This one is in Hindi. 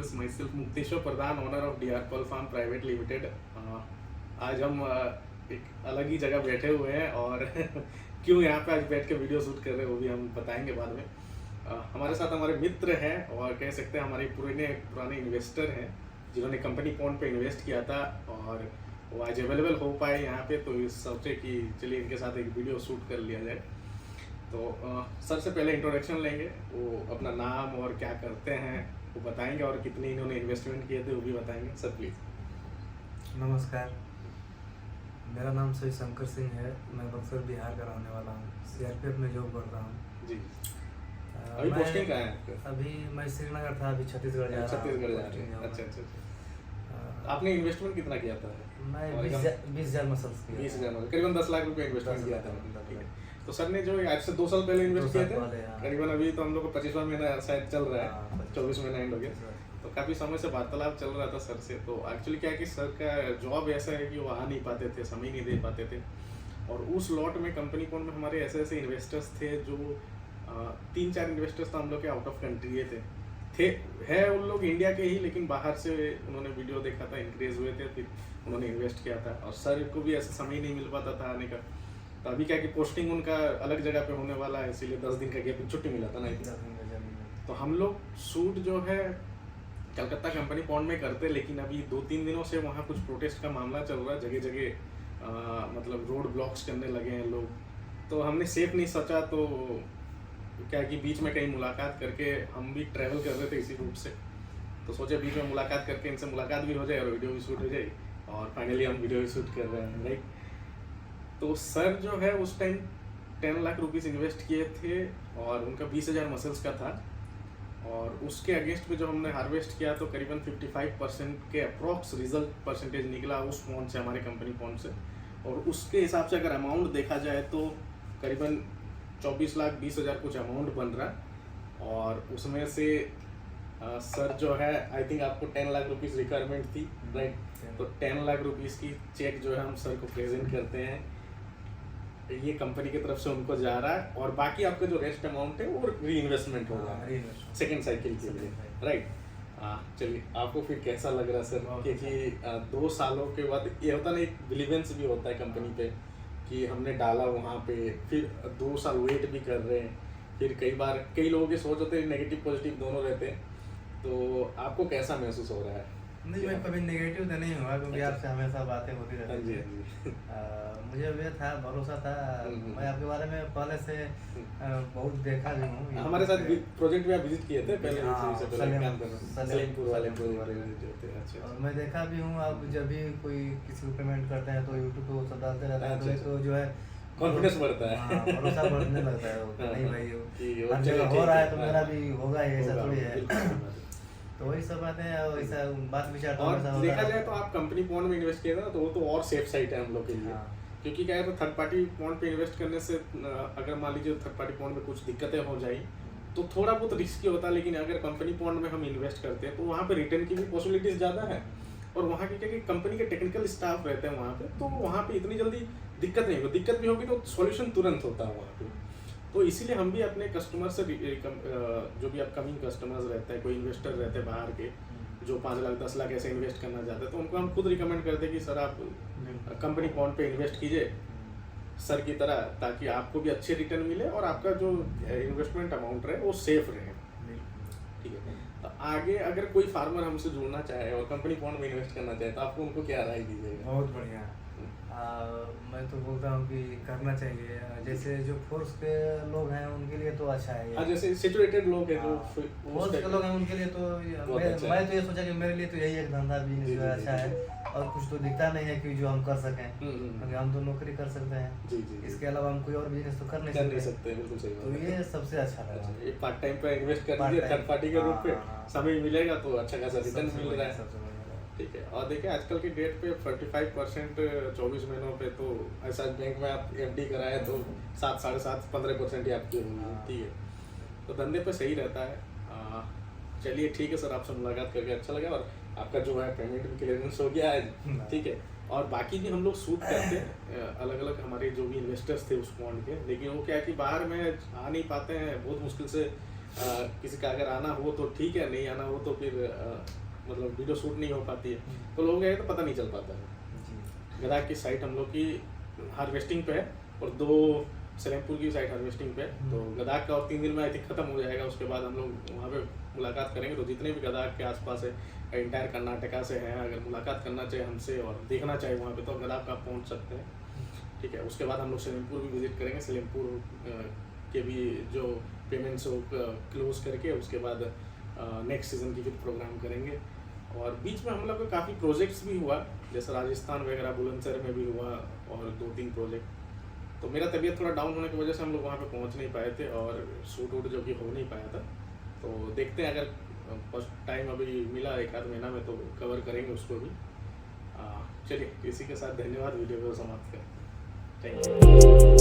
Introduce myself, Mukteshwar Pradhan, owner of DR पल फार्म प्राइवेट लिमिटेड। आज हम एक अलग ही जगह बैठे हुए हैं और क्यों यहाँ पे आज बैठ के वीडियो शूट कर रहे हैं वो भी हम बताएंगे बाद में। हमारे साथ हमारे मित्र हैं और कह सकते हैं हमारे पुराने इन्वेस्टर हैं जिन्होंने कंपनी पॉन्ड पे इन्वेस्ट किया था और वो आज अवेलेबल हो पाए यहाँ पे, तो सोचे कि चलिए इनके साथ एक वीडियो शूट कर लिया जाए। तो सर से पहले इंट्रोडक्शन लेंगे, वो अपना नाम और क्या करते हैं वो बताएंगे और कितने इन्होंने इन्वेस्टमेंट किए थे वो भी बताएंगे। Sir please. नमस्कार, मेरा नाम श्री शंकर सिंह है। मैं बक्सर बिहार का रहने वाला हूँ। सीआरपीएफ में जॉब करता हूँ जी। अभी पोस्टिंग कहाँ है आपका? अभी मैं श्रीनगर था, अभी छत्तीसगढ़ जा रहा हूँ। छत्तीसगढ़ जा रहे हैं। अच्छा। आपने इन्वेस्टमेंट कितना किया था? मैं 20,000 मसल्स किया। 20,000 करीबन 10 लाख रुपए इन्वेस्टमेंट किया था। तो सर ने जो आज से 2 साल पहले इन्वेस्ट किए थे करीबन, अभी तो हम लोग को 25वां महीना शायद चल रहा है, 24 महीना एंड हो गया। तो काफ़ी समय से वार्तालाप चल रहा था सर से। तो एक्चुअली क्या है कि सर का जॉब ऐसा है कि वो आ नहीं पाते थे, समय नहीं दे पाते थे। और उस लॉट में कंपनी पॉन्ड में हमारे ऐसे इन्वेस्टर्स थे जो 3-4 इन्वेस्टर्स तो हम लोग के आउट ऑफ कंट्री थे है उन लोग इंडिया के ही, लेकिन बाहर से उन्होंने वीडियो देखा था, इंक्रेज हुए थे, फिर उन्होंने इन्वेस्ट किया था। और सर को भी ऐसा समय नहीं मिल पाता था आने का। तो अभी क्या कि पोस्टिंग उनका अलग जगह पे होने वाला है, इसीलिए 10 दिन का गैप छुट्टी मिला था ना। तो हम लोग शूट जो है कलकत्ता कंपनी पॉन्ड में करते, लेकिन अभी 2-3 दिनों से वहाँ कुछ प्रोटेस्ट का मामला चल रहा है, जगह जगह मतलब रोड ब्लॉक्स करने लगे हैं लोग। तो हमने सेफ नहीं सोचा, तो क्या कि बीच में कहीं मुलाकात करके, हम भी ट्रैवल कर रहे थे इसी रूट से, तो सोचे बीच में मुलाकात करके इनसे मुलाकात भी हो जाए और वीडियो भी शूट हो जाए। और फाइनली हम वीडियो भी शूट कर रहे हैं, राइट। तो सर जो है उस टाइम 10 लाख रुपीस इन्वेस्ट किए थे और उनका 20,000 मसल्स का था। और उसके अगेंस्ट में जो हमने हार्वेस्ट किया तो करीबन 55% के अप्रॉक्स रिजल्ट परसेंटेज निकला उस पॉन्ड से, हमारे कंपनी पॉन्ड से। और उसके हिसाब से अगर अमाउंट देखा जाए तो करीबन 24,20,000 कुछ अमाउंट बन रहा। और उसमें से सर जो है आई थिंक आपको 10 लाख रुपीस रिक्वायरमेंट थी, राइट। तो 10 लाख रुपीस की चेक जो है हम सर को प्रेजेंट करते हैं, ये कंपनी की तरफ से उनको जा रहा है। और बाकी आपका जो रेस्ट अमाउंट है वो री इन्वेस्टमेंट होगा सेकेंड साइकिल के लिए, राइट। चलिए, आपको फिर कैसा लग रहा है सर? क्योंकि 2 सालों के बाद ये होता ना, एक बिलीवेंस भी होता है कंपनी पे कि हमने डाला वहाँ पे, फिर 2 साल वेट भी कर रहे हैं। फिर कई लोगों की सोच होते हैं नेगेटिव पॉजिटिव दोनों रहते हैं। तो आपको कैसा महसूस हो रहा है? नहीं, मैं कभी नेगेटिव तो नहीं हुआ, क्योंकि आपसे हमेशा बातें होती रहती हैं। मुझे ये था, भरोसा था। मैं आपके बारे में पहले से बहुत देखा भी हूँ। हमारे साथ प्रोजेक्ट में आप विजिट किए थे पहले, सलेमपुर वाले अच्छा। और मैं देखा भी हूँ, आप जब भी कोई किसी को पेमेंट करते हैं तो यूट्यूब पे वो सब डालते रहते हैं, तो जो है कॉन्फिडेंस बढ़ता है, भरोसा बढ़ने लगता है। नहीं भाई, हर जगह हो रहा है तो मेरा भी होगा, ऐसा थोड़ी है। तो वही सब बातें, वैसा बात विचार। और देखा जाए तो आप कंपनी पॉन्ड में इन्वेस्ट किए ना, तो वो तो और सेफ साइट है हम लोग के लिए। क्योंकि क्या है, तो थर्ड पार्टी पॉन्ड पे इन्वेस्ट करने से अगर मान लीजिए थर्ड पार्टी पॉन्ड में कुछ दिक्कतें हो जाए तो थोड़ा बहुत रिस्की होता है। लेकिन अगर कंपनी पॉन्ड में हम इन्वेस्ट करते हैं तो वहाँ पे रिटर्न की भी पॉसिबिलिटीज ज़्यादा है। और वहाँ की क्या कि कंपनी के टेक्निकल स्टाफ रहते हैं वहाँ पे, तो वहाँ पे इतनी जल्दी दिक्कत नहीं होगी। दिक्कत भी होगी तो सॉल्यूशन तुरंत होता है वहाँ पे। तो इसीलिए हम भी अपने कस्टमर से, जो भी अपकमिंग कस्टमर्स रहते हैं, कोई इन्वेस्टर रहते हैं बाहर के जो 5 लाख 10 लाख ऐसे इन्वेस्ट करना चाहते हैं, तो उनको हम खुद रिकमेंड करते हैं कि सर आप कंपनी पॉन्ड पे इन्वेस्ट कीजिए सर की तरह, ताकि आपको भी अच्छे रिटर्न मिले और आपका जो इन्वेस्टमेंट अमाउंट रहे वो सेफ रहे। ठीक है। तो आगे अगर कोई फार्मर हमसे जुड़ना चाहे और कंपनी पॉन्ड में इन्वेस्ट करना चाहे तो आपको उनको क्या राय दीजिएगा? बहुत बढ़िया। मैं तो बोलता हूँ कि करना चाहिए। जैसे जो फोर्स के लोग हैं उनके लिए तो अच्छा है। हाँ, जैसे सिचुएटेड लोग हैं, जो फोर्स के लोग हैं उनके लिए तो मैं तो ये सोचा कि मेरे लिए तो यही एक धंधा बिजनेस अच्छा है। और कुछ तो दिखता नहीं है कि जो हम कर सकें, क्योंकि हम तो नौकरी कर सकते हैं। इसके अलावा हम कोई और बिजनेस तो कर नहीं सकते। बिल्कुल सही। तो ये सबसे अच्छा है। एक पार्ट टाइम पे इन्वेस्ट कर दीजिए थर्ड पार्टी के रूप पे, समय मिलेगा तो अच्छा खासा रिटर्न मिल रहा है। ठीक है। और देखिए आजकल की डेट पे 45% 24 महीनों पे, तो ऐसा बैंक में आप एफडी कराए तो 7, 7.5, 15% ही आपकी होगी। ठीक है। तो धंधे पे सही रहता है। चलिए ठीक है सर, आपसे मुलाकात करके अच्छा लगा और आपका जो है पेमेंट भी क्लियरेंस हो गया है। ठीक है। और बाकी भी हम लोग शूट करते हैं अलग अलग हमारे जो भी इन्वेस्टर्स थे उस पॉन्ड के, लेकिन वो क्या है कि बाहर में आ नहीं पाते हैं, बहुत मुश्किल से किसी का अगर आना हो तो ठीक है, नहीं आना हो तो फिर मतलब वीडियो शूट नहीं हो पाती है, तो लोगों का तो पता नहीं चल पाता है। गदाक की साइट हम लोग की हार्वेस्टिंग पे है और 2 सलेमपुर की साइट हार्वेस्टिंग पे है। तो गदाक का और 3 दिन में आई थिंक खत्म हो जाएगा, उसके बाद हम लोग वहाँ पे मुलाकात करेंगे। तो जितने भी गदाक के आसपास है, इंटायर कर्नाटका से हैं, अगर मुलाकात करना चाहे हमसे और देखना चाहे वहाँ पे, तो गदाक आप पहुँच सकते हैं, ठीक है। उसके बाद हम लोग सलेमपुर भी विजिट करेंगे। सलेमपुर के भी जो पेमेंट्स हो क्लोज करके उसके बाद नेक्स्ट सीज़न की फिर प्रोग्राम करेंगे। और बीच में हम लोग का काफ़ी प्रोजेक्ट्स भी हुआ, जैसे राजस्थान वगैरह बुलंदशहर में भी हुआ और 2-3 प्रोजेक्ट। तो मेरा तबीयत थोड़ा डाउन होने की वजह से हम लोग वहाँ पे पहुँच नहीं पाए थे और शूट वूट जो कि हो नहीं पाया था। तो देखते हैं, अगर फर्स्ट टाइम अभी मिला 1 आध महीना में तो कवर करेंगे उसको भी। चलिए, इसी के साथ धन्यवाद, वीडियो को समाप्त करें। Thank you.